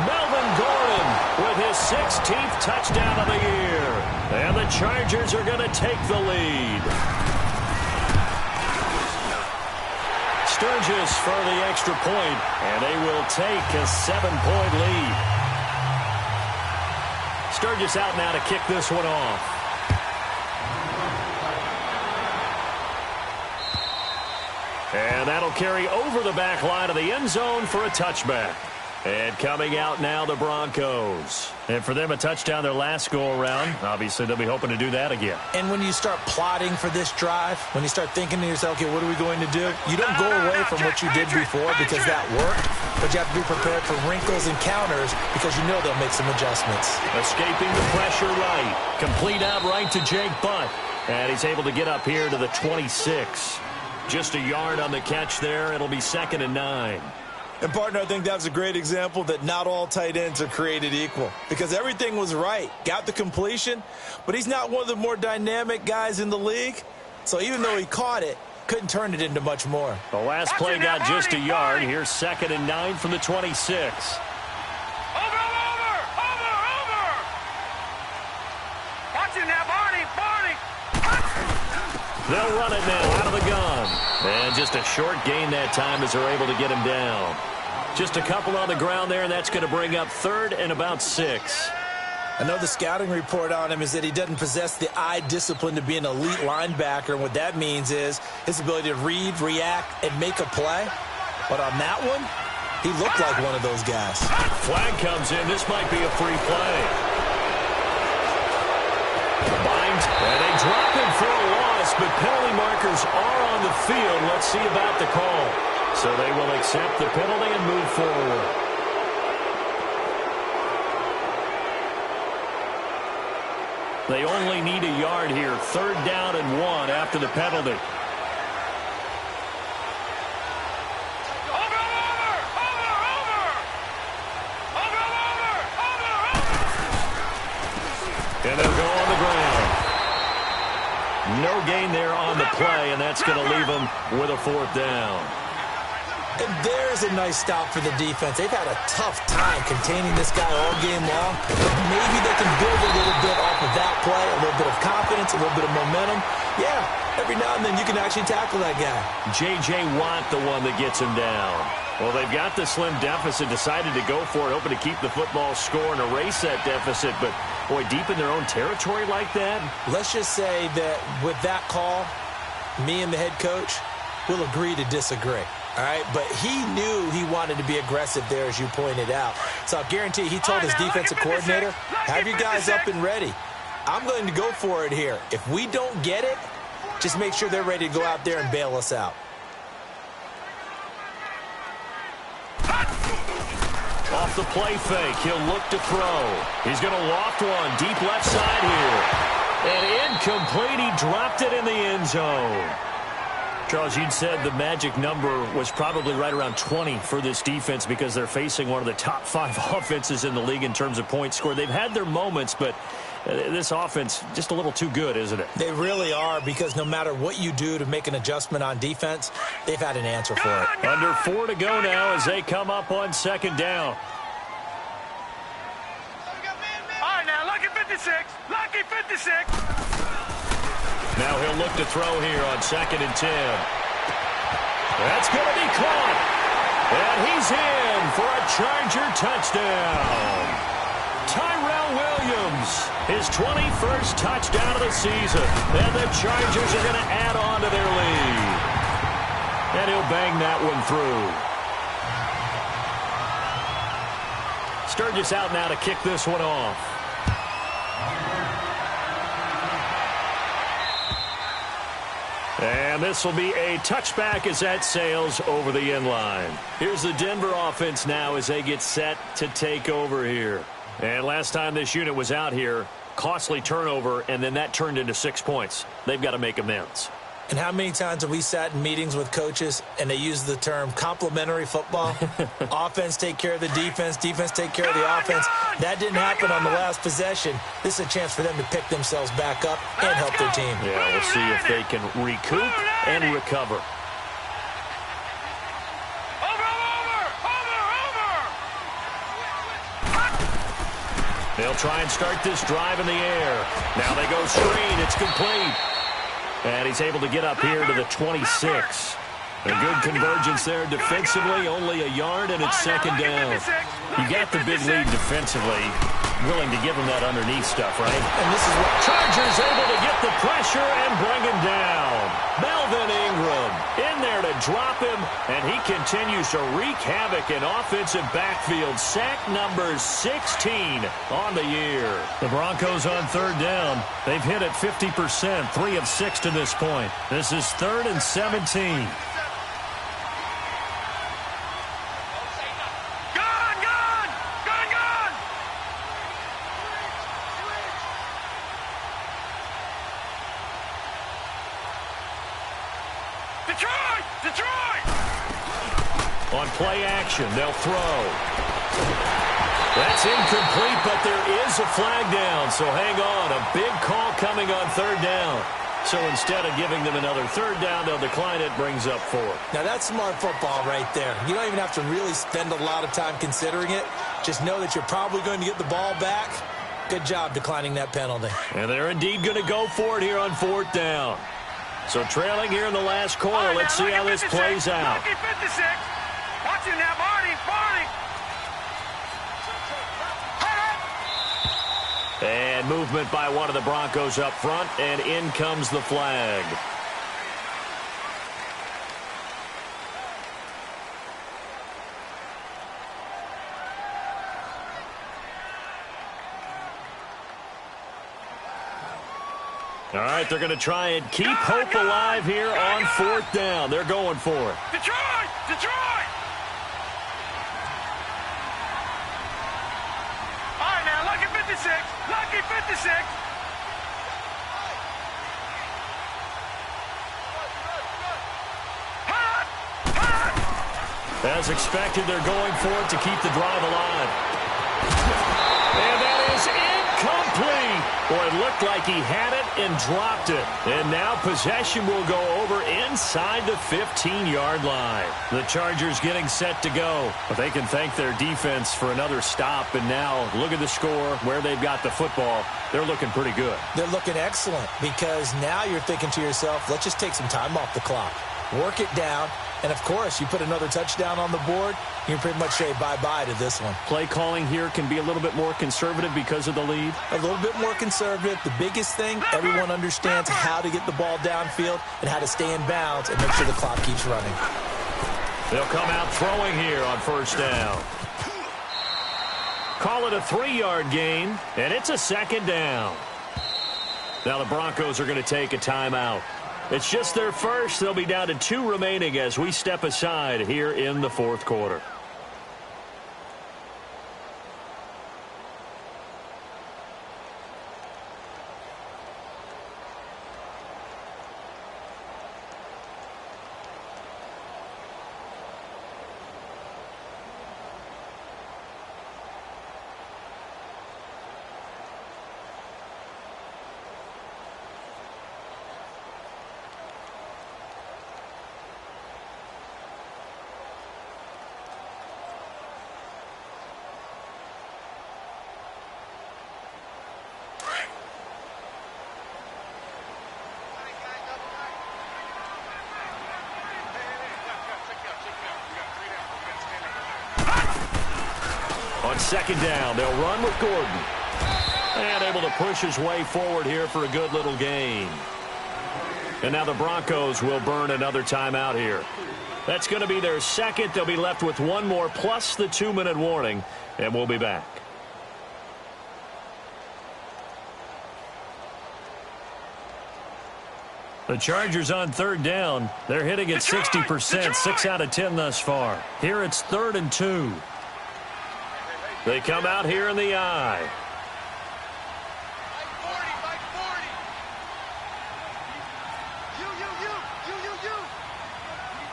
Melvin Gordon with his 16th touchdown of the year. And the Chargers are going to take the lead. Sturgis for the extra point, and they will take a 7-point lead. Sturgis out now to kick this one off. And that'll carry over the back line of the end zone for a touchback. And coming out now, the Broncos. And for them, a touchdown their last go-around. Obviously, they'll be hoping to do that again. And when you start plotting for this drive, when you start thinking to yourself, okay, what are we going to do? You don't go away from what you did before because that worked, but you have to be prepared for wrinkles and counters because you know they'll make some adjustments. Escaping the pressure right. Complete out right to Jake Butt. And he's able to get up here to the 26. Just a yard on the catch there. It'll be 2nd and 9. And, partner, I think that's a great example that not all tight ends are created equal because everything was right. Got the completion, but he's not one of the more dynamic guys in the league. So even though he caught it, couldn't turn it into much more. The last play got just a yard. Here's 2nd and 9 from the 26. Over! Watch it now, Barney! They'll run it now out of the gun. And just a short gain that time as they're able to get him down. Just a couple on the ground there, and that's going to bring up 3rd and about 6. I know the scouting report on him is that he doesn't possess the eye discipline to be an elite linebacker. And what that means is his ability to read, react, and make a play. But on that one, he looked like one of those guys. Flag comes in. This might be a free play. Bind, and they drop him for a loss, but penalty markers are on the field. Let's see about the call. So they will accept the penalty and move forward. They only need a yard here. 3rd down and 1 after the penalty. And they'll go on the ground. No gain there on the play, and that's going to leave them with a 4th down. And there's a nice stop for the defense. They've had a tough time containing this guy all game long. Maybe they can build a little bit off of that play, a little bit of confidence, a little bit of momentum. Yeah, every now and then you can actually tackle that guy. J.J. Watt, the one that gets him down. Well, they've got the slim deficit, decided to go for it, hoping to keep the football score and erase that deficit. But, boy, deep in their own territory like that. Let's just say that with that call, me and the head coach will agree to disagree. All right, but he knew he wanted to be aggressive there, as you pointed out. So I'll guarantee he told his defensive coordinator, have you guys up and ready. I'm going to go for it here. If we don't get it, just make sure they're ready to go out there and bail us out. Off the play fake, he'll look to throw. He's going to loft one deep left side here. And incomplete, he dropped it in the end zone. Charles, you'd said the magic number was probably right around 20 for this defense because they're facing one of the top 5 offenses in the league in terms of points scored. They've had their moments, but this offense just a little too good, isn't it? They really are, because no matter what you do to make an adjustment on defense, they've had an answer for it. Under 4 to go now as they come up on second down. All right, now, lucky 56. Lucky 56. Now he'll look to throw here on 2nd and 10. That's going to be caught. And he's in for a Charger touchdown. Tyrell Williams, his 21st touchdown of the season. And the Chargers are going to add on to their lead. And he'll bang that one through. Sturgis out now to kick this one off. And this will be a touchback as that sails over the end line. Here's the Denver offense now as they get set to take over here. And last time this unit was out here, costly turnover, and then that turned into 6 points. They've got to make amends. And how many times have we sat in meetings with coaches and they use the term complementary football? Offense take care of the defense, defense take care of the offense. That didn't happen on the last possession. This is a chance for them to pick themselves back up and help their team. Yeah, we'll see if they can recoup and recover. They'll try and start this drive in the air. Now they go screen. It's complete. And he's able to get up here to the 26. A good convergence there defensively, only a yard, and it's second down. You got the big lead defensively, willing to give him that underneath stuff, right? And this is what Chargers able to get the pressure and bring him down. Melvin Ingram in there to drop him, and he continues to wreak havoc in offensive backfield. Sack number 16 on the year. The Broncos on 3rd down. They've hit it 50%, 3 of 6 to this point. This is 3rd and 17. On play action, they'll throw. That's incomplete, but there is a flag down, so hang on. A big call coming on 3rd down. So instead of giving them another 3rd down, they'll decline it, brings up 4. Now that's smart football right there. You don't even have to really spend a lot of time considering it. Just know that you're probably going to get the ball back. Good job declining that penalty. And they're indeed going to go for it here on 4th down. So trailing here in the last quarter, let's see how this plays out. Watch it now, Marty. And movement by one of the Broncos up front, and in comes the flag. All right, they're going to try and keep hope alive here on 4th down. They're going for it. Detroit! Detroit! All right, now, lucky 56. Lucky 56. As expected, they're going for it to keep the drive alive. And that is incomplete. Boy, it looked like he had it and dropped it. And now possession will go over inside the 15-yard line. The Chargers getting set to go. But they can thank their defense for another stop. And now look at the score, where they've got the football. They're looking pretty good. They're looking excellent, because now you're thinking to yourself, let's just take some time off the clock. Work it down. And, of course, you put another touchdown on the board, you can pretty much say bye-bye to this one. Play calling here can be a little bit more conservative because of the lead. A little bit more conservative. The biggest thing, everyone understands how to get the ball downfield and how to stay in bounds and make sure the clock keeps running. They'll come out throwing here on first down. Call it a 3-yard gain, and it's a second down. Now the Broncos are going to take a timeout. It's just their first. They'll be down to 2 remaining as we step aside here in the fourth quarter. On second down, they'll run with Gordon. And able to push his way forward here for a good little gain. And now the Broncos will burn another timeout here. That's going to be their second. They'll be left with one more plus the 2-minute warning, and we'll be back. The Chargers on third down. They're hitting at 60%, 6 out of 10 thus far. Here it's 3rd and 2. They come out here in the eye.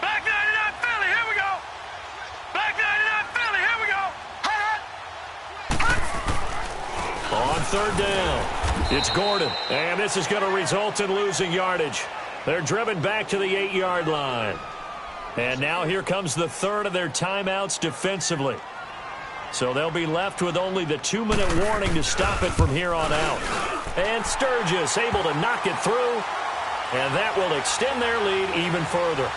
Back 99 Philly, here we go. Back 99 Philly, here we go. On third down, it's Gordon. And this is going to result in losing yardage. They're driven back to the 8-yard line. And now here comes the third of their timeouts defensively. So they'll be left with only the 2-minute warning to stop it from here on out. And Sturgis able to knock it through. And that will extend their lead even further.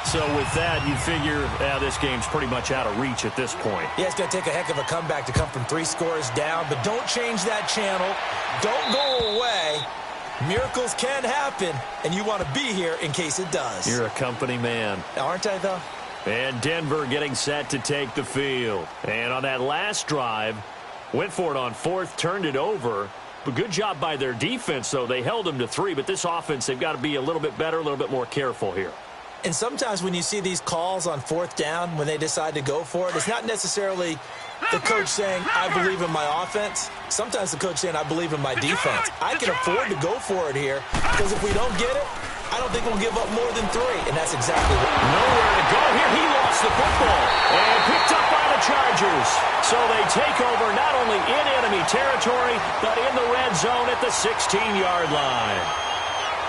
So with that, you figure this game's pretty much out of reach at this point. Yeah, it's going to take a heck of a comeback to come from 3 scores down. But don't change that channel. Don't go away. Miracles can happen. And you want to be here in case it does. You're a company man. Aren't I, though? And Denver getting set to take the field. And on that last drive, went for it on 4th, turned it over. But good job by their defense, though. They held them to 3. But this offense, they've got to be a little bit better, a little bit more careful here. And sometimes when you see these calls on 4th down, when they decide to go for it, it's not necessarily the coach saying, I believe in my offense. Sometimes the coach saying, I believe in my defense. I can afford to go for it here because if we don't get it, I don't think we'll give up more than 3, and that's exactly what. Nowhere to go here. He lost the football and picked up by the Chargers. So they take over not only in enemy territory, but in the red zone at the 16-yard line.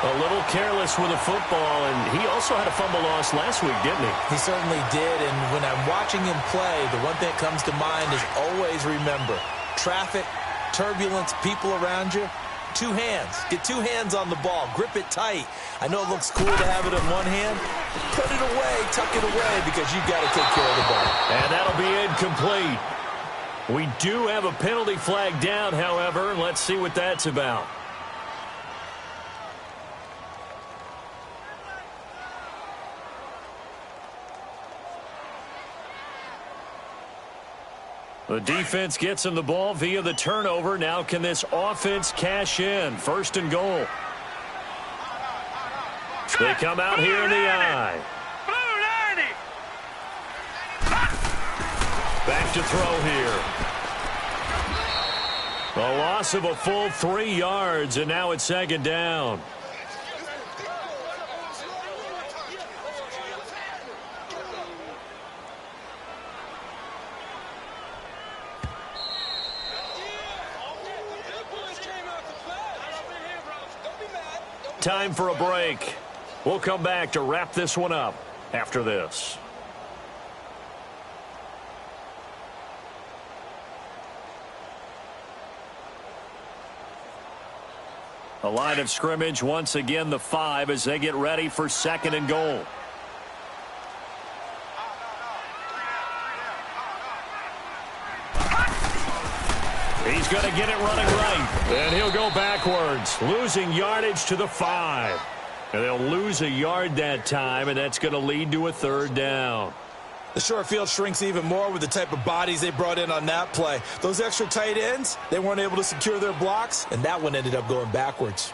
A little careless with the football, and he also had a fumble loss last week, didn't he? He certainly did, and when I'm watching him play, the one thing that comes to mind is always remember, traffic, turbulence, people around you, 2 hands. Get 2 hands on the ball. Grip it tight. I know it looks cool to have it in one hand. Put it away, tuck it away, because you've got to take care of the ball. And that'll be incomplete. We do have a penalty flag down, however, and let's see what that's about. The defense gets him the ball via the turnover. Now can this offense cash in? 1st and goal. They come out here in the eye. Blue 90. Back to throw here. A loss of a full 3 yards, and now it's 2nd down. Time for a break. We'll come back to wrap this one up after this. The line of scrimmage, once again, the 5 as they get ready for 2nd and goal. He's going to get it running right. And he'll go backwards, losing yardage to the 5. And they'll lose a yard that time, and that's going to lead to a third down. The short field shrinks even more with the type of bodies they brought in on that play. Those extra tight ends, they weren't able to secure their blocks, and that one ended up going backwards.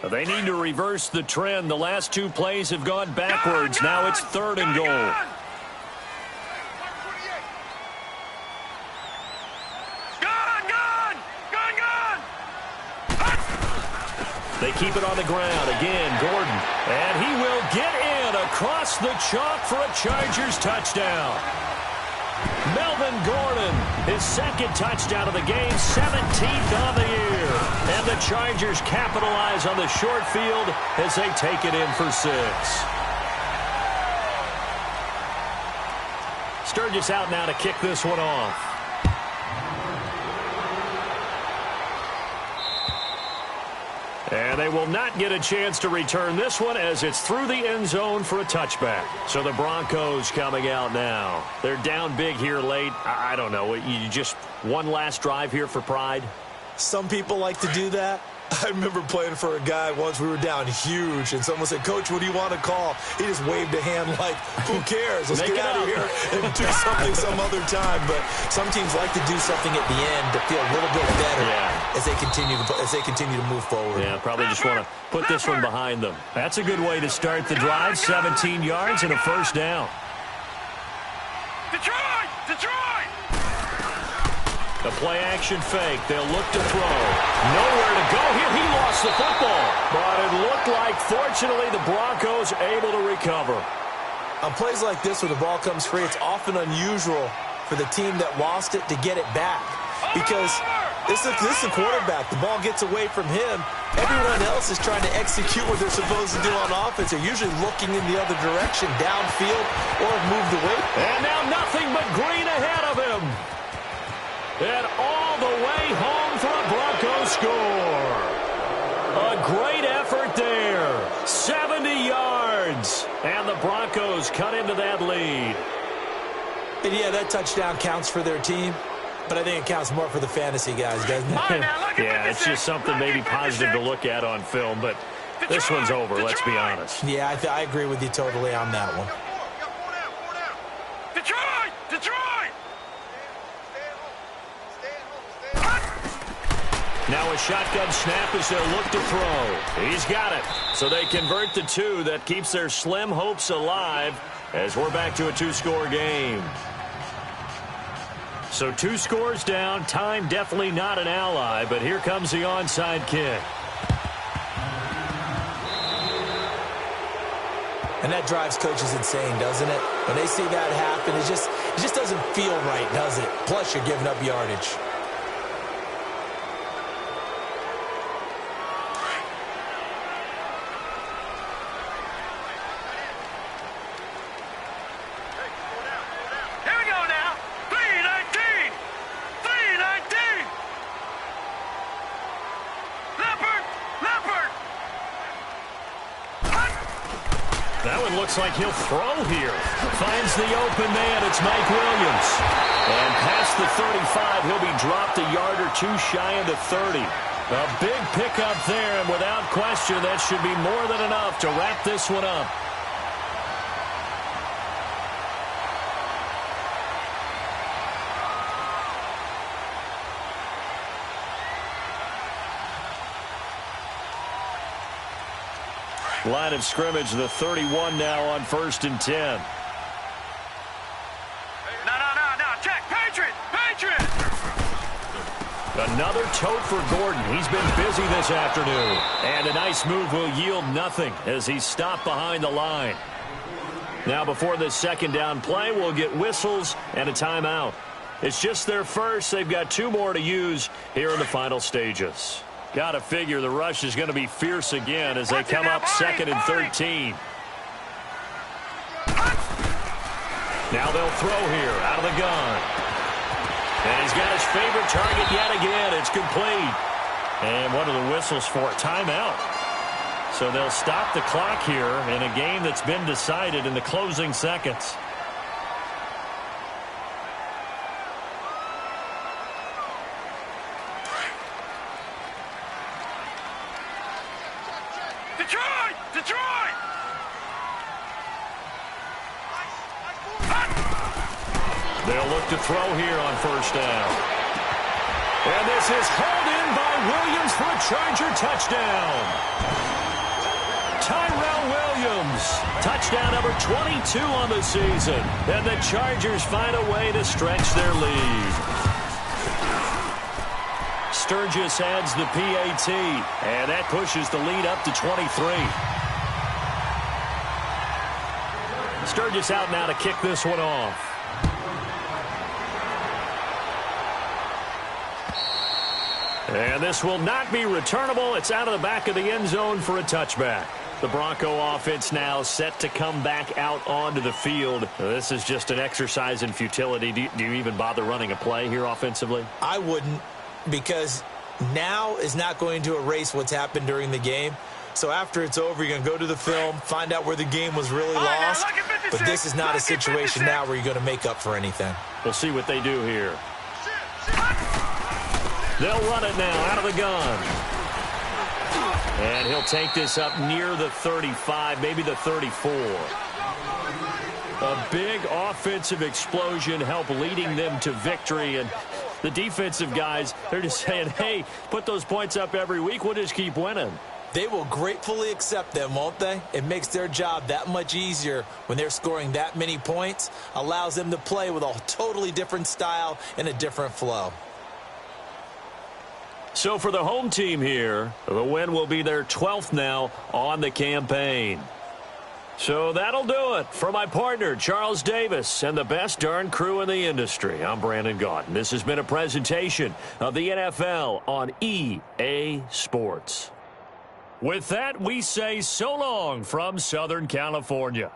They need to reverse the trend. The last two plays have gone backwards. Now it's third and goal. They keep it on the ground. Again, Gordon. And he will get in across the chalk for a Chargers touchdown. Melvin Gordon, his second touchdown of the game, 17th on the year. And the Chargers capitalize on the short field as they take it in for 6. Sturgis out now to kick this one off. And they will not get a chance to return this one as it's through the end zone for a touchback. So the Broncos coming out now. They're down big here late. I don't know. You just one last drive here for pride? Some people like to do that. I remember playing for a guy once. We were down huge, and someone said, "Coach, what do you want to call?" He just waved a hand like, "Who cares? Let's get out of here and do something some other time." But some teams like to do something at the end to feel a little bit better as they continue to move forward. Yeah, probably just want to put this one behind them. That's a good way to start the drive. 17 yards and a first down. Detroit! Detroit! A play-action fake. They'll look to throw. Nowhere to go here. He lost the football. But it looked like, fortunately, the Broncos able to recover. On plays like this where the ball comes free, it's often unusual for the team that lost it to get it back. Because this is the quarterback. The ball gets away from him. Everyone else is trying to execute what they're supposed to do on offense. They're usually looking in the other direction, downfield, or have moved away. And now nothing but green ahead of him. And all the way home for a Broncos score. A great effort there. 70 yards. And the Broncos cut into that lead. And yeah, that touchdown counts for their team. But I think it counts more for the fantasy guys, doesn't it? Yeah, it's just something maybe positive to look at on film. But this one's over, let's be honest. Yeah, I agree with you totally on that one. Detroit! Detroit! Now a shotgun snap as they'll look to throw. He's got it. So they convert the 2. That keeps their slim hopes alive as we're back to a 2-score game. So 2 scores down. Time definitely not an ally, but here comes the onside kick. And that drives coaches insane, doesn't it? When they see that happen, it just doesn't feel right, does it? Plus, you're giving up yardage. Like he'll throw here. Finds the open man. It's Mike Williams. And past the 35, he'll be dropped a yard or 2 shy of the 30. A big pickup there, and without question, that should be more than enough to wrap this one up. Line of scrimmage, the 31 now on 1st and 10. No. Check. Patriot. Another tote for Gordon. He's been busy this afternoon. And a nice move will yield nothing as he's stopped behind the line. Now before this second down play, we'll get whistles and a timeout. It's just their first. They've got 2 more to use here in the final stages. Got to figure the rush is going to be fierce again as they come up 2nd and 13. Now they'll throw here out of the gun. And he's got his favorite target yet again. It's complete. And what are the whistles for? Timeout. So they'll stop the clock here in a game that's been decided in the closing seconds. Detroit! They'll look to throw here on first down. And this is hauled in by Williams for a Charger touchdown. Tyrell Williams, touchdown number 22 on the season. And the Chargers find a way to stretch their lead. Sturgis adds the PAT, and that pushes the lead up to 23. Sturgis out now to kick this one off. And this will not be returnable. It's out of the back of the end zone for a touchback. The Bronco offense now set to come back out onto the field. This is just an exercise in futility. Do you even bother running a play here offensively? I wouldn't, because now is not going to erase what's happened during the game. So after it's over, you're going to go to the film, find out where the game was really lost. But this is not a situation now where you're going to make up for anything. We'll see what they do here. They'll run it now out of the gun. And he'll take this up near the 35, maybe the 34. A big offensive explosion helped leading them to victory. And the defensive guys, they're just saying, hey, put those points up every week. We'll just keep winning. They will gratefully accept them, won't they? It makes their job that much easier when they're scoring that many points. Allows them to play with a totally different style and a different flow. So for the home team here, the win will be their 12th now on the campaign. So that'll do it. For my partner, Charles Davis, and the best darn crew in the industry, I'm Brandon Gaudin. This has been a presentation of the NFL on EA Sports. With that, we say so long from Southern California.